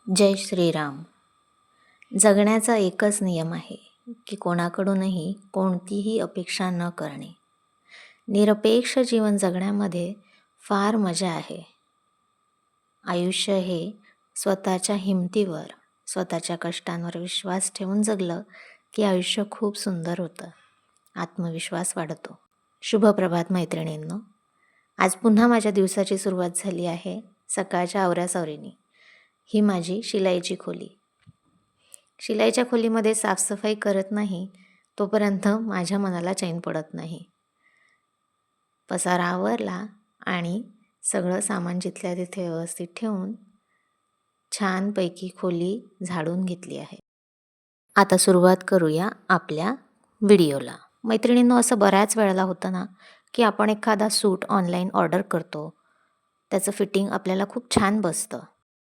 जय श्रीराम. जगण्याचा एकच नियम आहे की कोणाकडूनही कोणतीही अपेक्षा न करणे. निरपेक्ष जीवन जगण्यामध्ये फार मजा आहे. आयुष्य हे स्वतःच्या हिमतीवर, स्वतःच्या कष्टांवर विश्वास ठेवून जगलं की आयुष्य खूप सुंदर होतं. आत्मविश्वास वाढतो. शुभप्रभात मैत्रिणींनो. आज पुन्हा माझ्या दिवसाची सुरुवात झाली आहे सकाळच्या आवरासावरीने. ही माझी शिलाईची खोली. शिलाईच्या खोलीमध्ये साफसफाई करत नाही तोपर्यंत माझ्या मनाला चैन पडत नाही. पसारा आवरला आणि सगळं सामान जिथल्या तिथे व्यवस्थित ठेवून छानपैकी खोली झाडून घेतली आहे. आता सुरुवात करूया आपल्या व्हिडिओला. मैत्रिणींनो, असं बऱ्याच वेळेला होतं ना की आपण एखादा सूट ऑनलाईन ऑर्डर करतो, त्याचं फिटिंग आपल्याला खूप छान बसतं.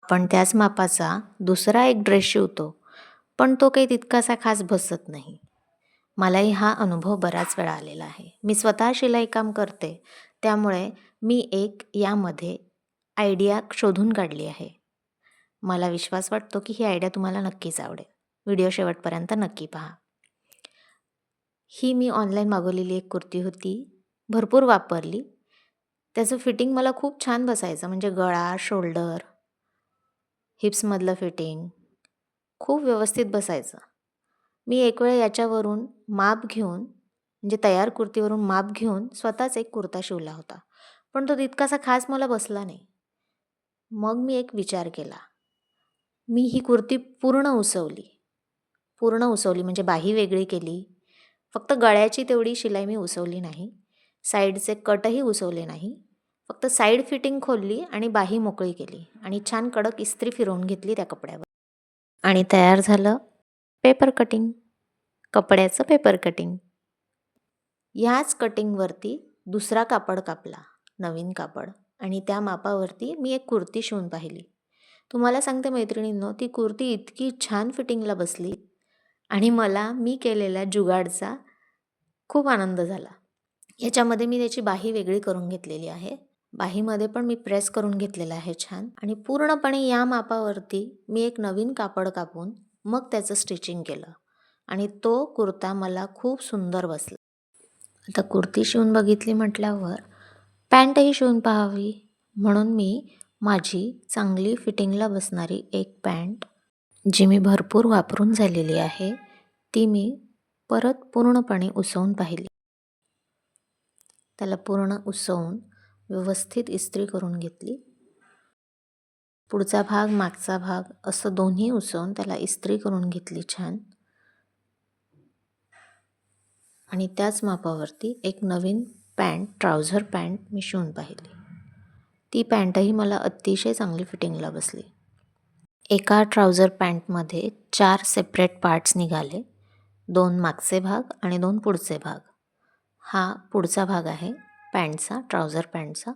आपण त्याच मापाचा दुसरा एक ड्रेस शिवतो, पण तो काही तितकासा खास बसत नाही. मलाही हा अनुभव बराच वेळा आलेला आहे. मी स्वतः शिलाई काम करते, त्यामुळे मी एक यामध्ये आयडिया शोधून काढली आहे. मला विश्वास वाटतो की ही आयडिया तुम्हाला नक्कीच आवडेल. व्हिडिओ शेवटपर्यंत नक्की पहा. ही मी ऑनलाईन मागवलेली एक कुर्ती होती. भरपूर वापरली. त्याचं फिटिंग मला खूप छान बसायचं. म्हणजे गळा, शोल्डर, हिप्समधलं फिटिंग खूप व्यवस्थित बसायचं. मी एक वेळ याच्यावरून माप घेऊन, म्हणजे तयार कुर्तीवरून माप घेऊन स्वतःच एक कुर्ता शिवला होता, पण तो तितकासा खास मला बसला नाही. मग मी एक विचार केला. मी ही कुर्ती पूर्ण उसवली म्हणजे बाही वेगळी केली. फक्त गळ्याची तेवढी शिलाई मी उसवली नाही. साईडचे कटही उसवले नाही. फक्त साईड फिटिंग खोलली आणि बाही मोकळी केली आणि छान कडक इस्त्री फिरवून घेतली त्या कपड्यावर. आणि तयार झालं पेपर कटिंग. कपड्याचं पेपर कटिंग. ह्याच कटिंगवरती दुसरा कापड कापला, नवीन कापड, आणि त्या मापावरती मी एक कुर्ती शिवून पाहिली. तुम्हाला सांगते मैत्रिणींनो, ती कुर्ती इतकी छान फिटिंगला बसली आणि मला मी केलेल्या जुगाडचा खूप आनंद झाला. याच्यामध्ये मी त्याची बाही वेगळी करून घेतलेली आहे. बाहीमध्ये पण मी प्रेस करून घेतलेलं आहे छान, आणि पूर्णपणे या मापावरती मी एक नवीन कापड कापून मग त्याचं स्टिचिंग केलं आणि तो कुर्ता मला खूप सुंदर बसला. आता कुर्ती शिवून बघितली म्हटल्यावर पॅन्टही शिवून पाहावी, म्हणून मी माझी चांगली फिटिंगला बसणारी एक पॅन्ट, जी मी भरपूर वापरून झालेली आहे, ती मी परत पूर्णपणे उसवून पाहिली. त्याला पूर्ण उसवून व्यवस्थित इस्त्री करून घेतली. पुढचा भाग, मागचा भाग असं दोन्ही उसवून त्याला इस्त्री करून घेतली छान. आणि त्याच मापावरती एक नवीन पॅन्ट, ट्राउझर पॅन्ट मी शिवून पाहिली. ती पॅन्टही मला अतिशय चांगली फिटिंगला बसली. एका ट्राउझर पॅन्टमध्ये 4 सेपरेट पार्ट्स निघाले. 2 मागचे भाग आणि 2 पुढचे भाग. हा पुढचा भाग आहे पॅन्टचा, ट्राउझर पॅन्टचा.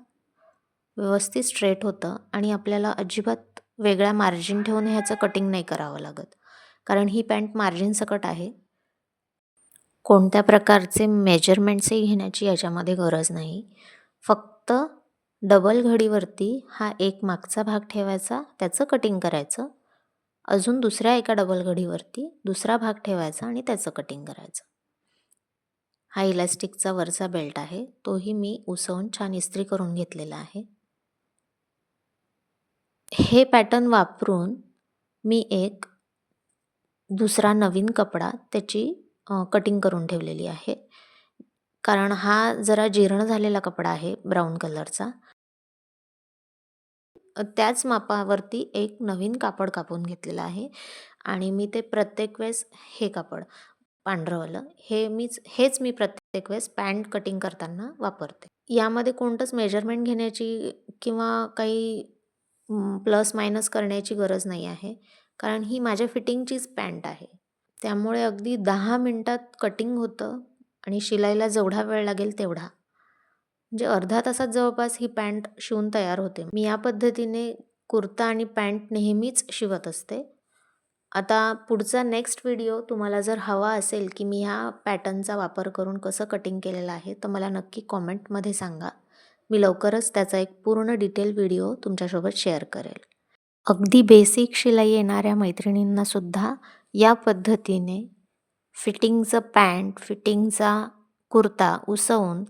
व्यवस्थित स्ट्रेट होतं आणि आपल्याला अजिबात वेगळ्या मार्जिन ठेवून ह्याचं कटिंग नाही करावं लागत, कारण ही पॅन्ट मार्जिन सकट आहे. कोणत्या प्रकारचे मेजरमेंट्सही घेण्याची याच्यामध्ये गरज नाही. फक्त डबल घडीवरती हा एक मागचा भाग ठेवायचा, त्याचं कटिंग करायचं. अजून दुसऱ्या एका डबल घडीवरती दुसरा भाग ठेवायचा आणि त्याचं कटिंग करायचं. हा इलास्टिकचा वरचा बेल्ट आहे, तोही मी उसवून छान इस्त्री करून घेतलेला आहे. हे पॅटर्न वापरून मी एक दुसरा नवीन कपडा त्याची कटिंग करून ठेवलेली आहे, कारण हा जरा जीर्ण झालेला कपडा आहे ब्राऊन कलरचा. त्याच मापावरती एक नवीन कापड कापून घेतलेलं आहे आणि मी ते प्रत्येक वेळेस, हे कापड पांढरंवालं हेच मी प्रत्येक वेळेस पॅन्ट कटिंग करताना वापरते. यामध्ये कोणतंच मेजरमेंट घेण्याची किंवा काही प्लस मायनस करण्याची गरज नाही आहे, कारण ही माझ्या फिटिंगचीच पॅन्ट आहे. त्यामुळे अगदी 10 मिनटात कटिंग होतं आणि शिलाईला जेवढा वेळ लागेल तेवढा, म्हणजे अर्धा तासात जवळपास ही पॅन्ट शिवून तयार होते. मी या पद्धतीने कुर्ता आणि पॅन्ट नेहमीच शिवत असते. आता पुढचा नेक्स्ट व्हिडिओ तुम्हाला जर हवा असेल की मी ह्या पॅटर्नचा वापर करून कसं कटिंग केलेलं आहे, तर मला नक्की कॉमेंटमध्ये सांगा. मी लवकरच त्याचा एक पूर्ण डिटेल व्हिडिओ तुमच्यासोबत शेअर करेल. अगदी बेसिक शिलाई येणाऱ्या मैत्रिणींनासुद्धा या पद्धतीने फिटिंगचं पॅन्ट, फिटिंगचा कुर्ता उसवून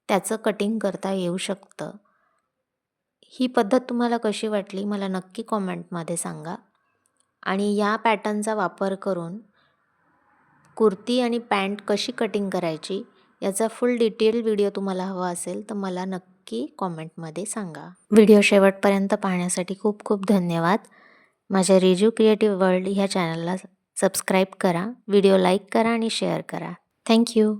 त्याचं कटिंग करता येऊ शकतं. ही पद्धत तुम्हाला कशी वाटली मला नक्की कॉमेंटमध्ये सांगा. आणि या पॅटर्नचा वापर करून कुर्ती आणि पॅन्ट कशी कटिंग करायची याचा फुल डिटेल व्हिडिओ तुम्हाला हवा असेल तर मला नक्की कॉमेंटमध्ये सांगा. व्हिडिओ शेवटपर्यंत पाहण्यासाठी खूप खूप धन्यवाद. माझ्या रिजू क्रिएटिव्ह वर्ल्ड ह्या चॅनलला सबस्क्राईब करा, व्हिडिओ लाईक करा आणि शेअर करा. थँक्यू.